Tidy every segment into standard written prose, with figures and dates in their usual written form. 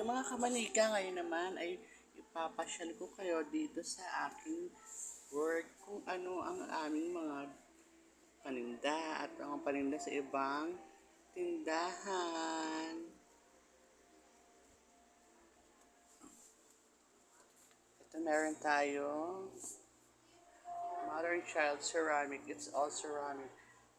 Mga kamanika, ngayon naman ay ipapasyal ko kayo dito sa aking work kung ano ang aming mga paninda at ang paninda sa ibang tindahan. Ito meron tayong mother and child ceramic. It's all ceramic.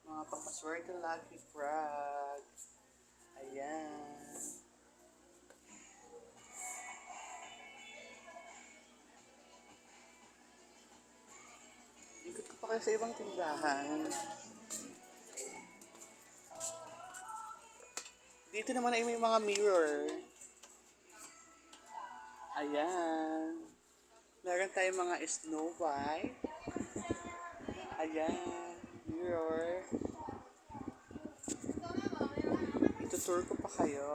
Mga papaswerte lucky frog. Ayan. Ikot ko pa kayo sa ibang tindahan. Dito naman ay may mga mirror. Ayan. Meron tayong mga Snow White. Ayan. Mirror. Itutour ko pa kayo.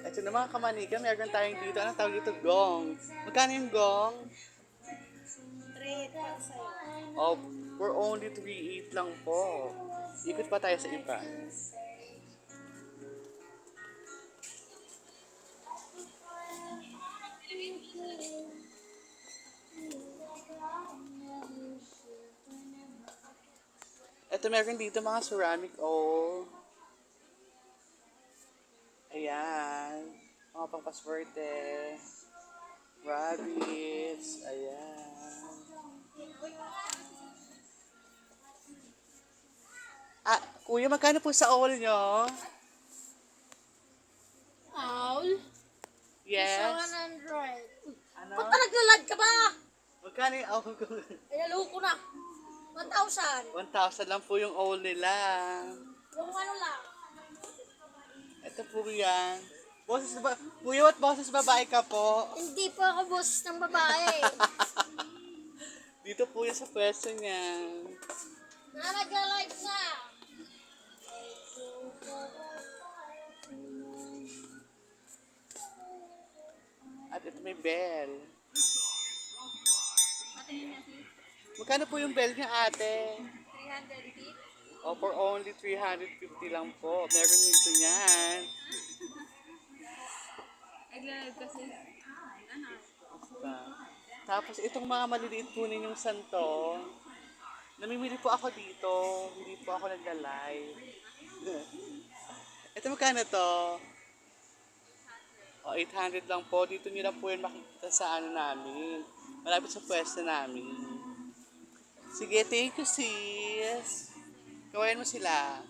Ito na mga kamanika, meron tayong dito. Anong tawag dito? Gong. Magkano yung gong? 3 pa sa'yo. Oh, for only 3.8 lang po. Ikot pa tayo sa iba. Ito meron dito mga ceramic oh. Ayan. Mga pangpaswerte. Rabbits. Ayan. Ah, kuya, magkano po sa all nyo? Owl? Yes. 100. Ano? Ba't ka naglalad ka ba? Magkano yung all ko? Ay, naloko na. 1,000. 1,000 lang po yung all nila. Yung ano lang. Ito po yan. Boses ba? Kuya, what boses babae ka po? Hindi po ako boss ng babae. Dito po yan sa pwesto niya. Nagla-live na. At ito may bell. Magkano po yung bell niya, ate? 350. Oh, for only 350 lang po. Meron dito niyan. Nagla-live kasi. Tapos itong mga maliliit po ninyong santo, namimili po ako dito. Hindi po ako nagla-live. Ito magkano to? O, 800 lang po. Dito nyo lang po yun makikita sa ano namin. Malapit sa pwesto namin. Sige, thank you sis. Gawain mo sila.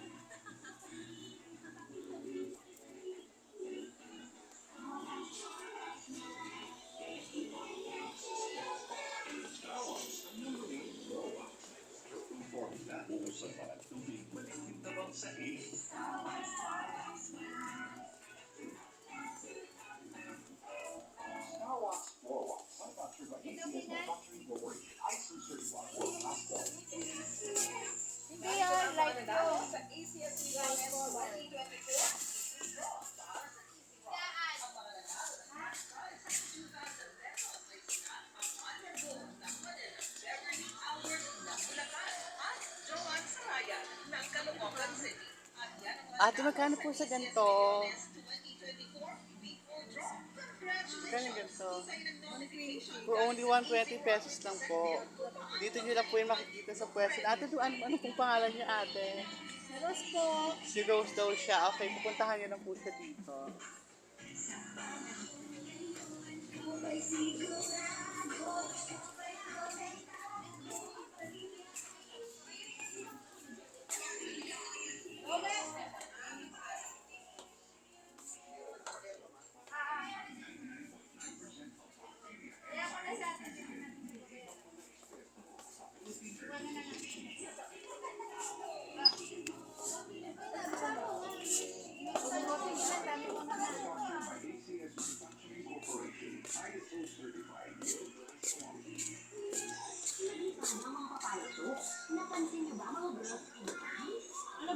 Hindi yan, live ko. Ate, magkano po sa ganito? Magkano ganito? For only 120 pesos lang po. Dito nyo lang po yung makikita sa pwesto. Ate, ano pong pangalan niya, ate? Rose po. Si Rose daw siya. Okay, pupuntahan niyo lang po siya dito.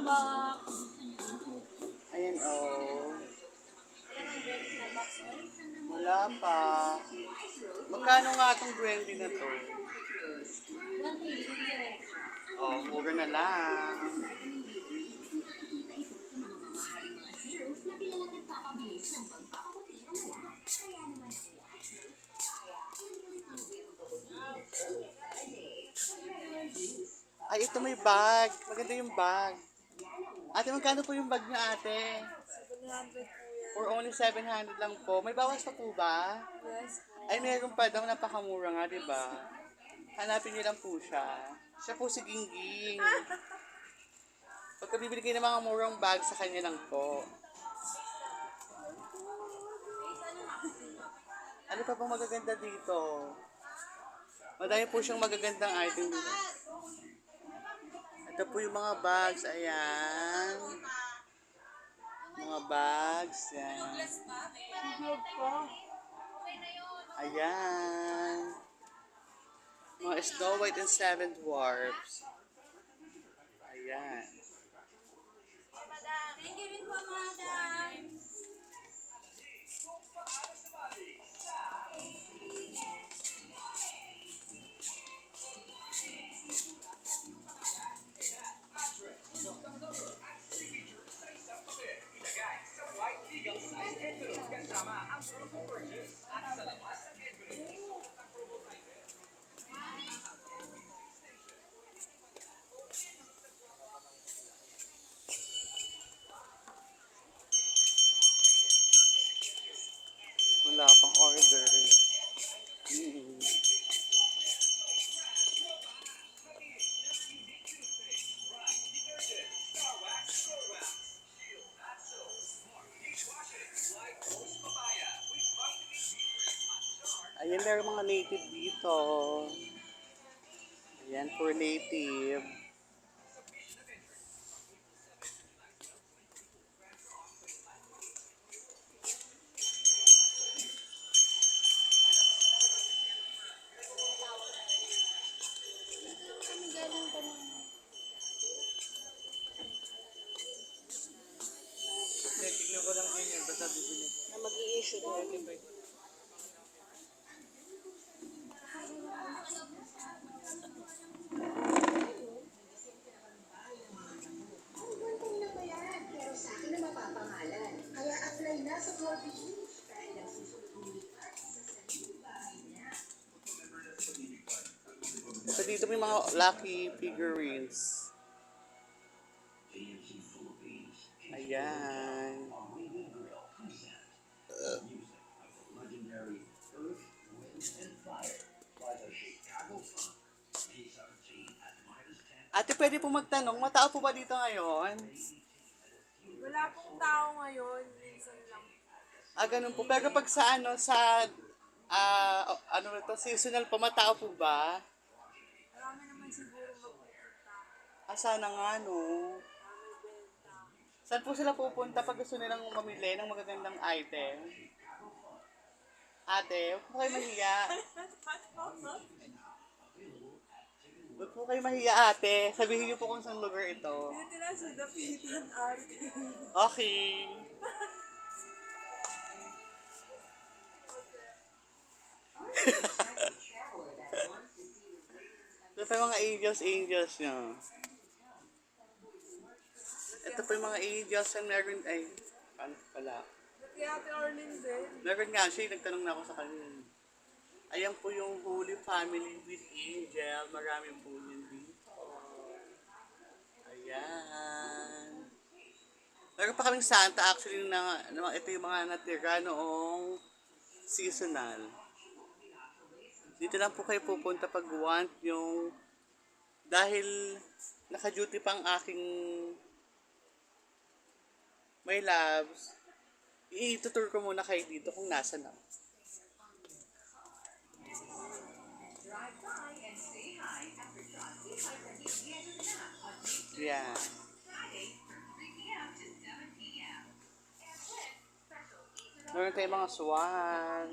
box. Ayan, oh. Yan ang ready na box. Wala pa. Magkano nga itong 20 na to? 1 Oh, mura na lang. Ay, ito may bag. Maganda yung bag. Ate, magkano po yung bag niyo, ate? 700 po yan. For only 700 lang po. May bawas pa po ba? Yes po. Ay, meron pa daw. Napakamura nga, di ba? Hanapin niyo lang po siya. Siya po si Gingging. Pagka bibili kayo ng mga murang bag, sa kanya lang po. Ano pa pong magaganda dito? Madami po siyang magagandang item dito. Ito po yung mga bags. Ayan. Mga bags. Yan. Good po. Ayan. Mga Snow White and Seven Dwarfs. Ayan. Thank you rin po, madam. Wala pang order. Mm. Ayan, meron mga native dito. Ayan, for native. Ano galing pa naman? Tignan ko lang din yun. Basta bibili. Na mag-i-issue na. So dito may mga lucky figurines. Ayan. Ate, pwede po magtanong, matao po ba dito ngayon? Wala pong tao ngayon. Minsan lang. Ganun po. Pero pag sa ano ito, seasonal pa, matao po ba? Marami naman siguro magpupunta. Sana nga, no. Marami benta. Saan po sila pupunta pag gusto nilang mamili ng magagandang item? Ate, huwag po kayo mahiya. Huwag po kayo mahiya, ate. Sabihin niyo po kung saan lugar ito. Dito na sa Dapitan Art. Okay. Ito pa yung mga angels nyo. Ito pa yung mga angels and meron, ay, paano pala? Dati Ate Orlin din. Meron nga siya, nagtanong na ako sa kanya. Ayan po yung Holy Family with Angel. Marami po yun dito. Ayan. Meron pa kaming Santa actually ito yung mga natira noong seasonal. Dito lang po kayo pupunta pag want yung dahil naka-duty pang aking my loves. I-tutur ko muna kayo dito kung nasa na. Yeah. Meron tayong mga swan.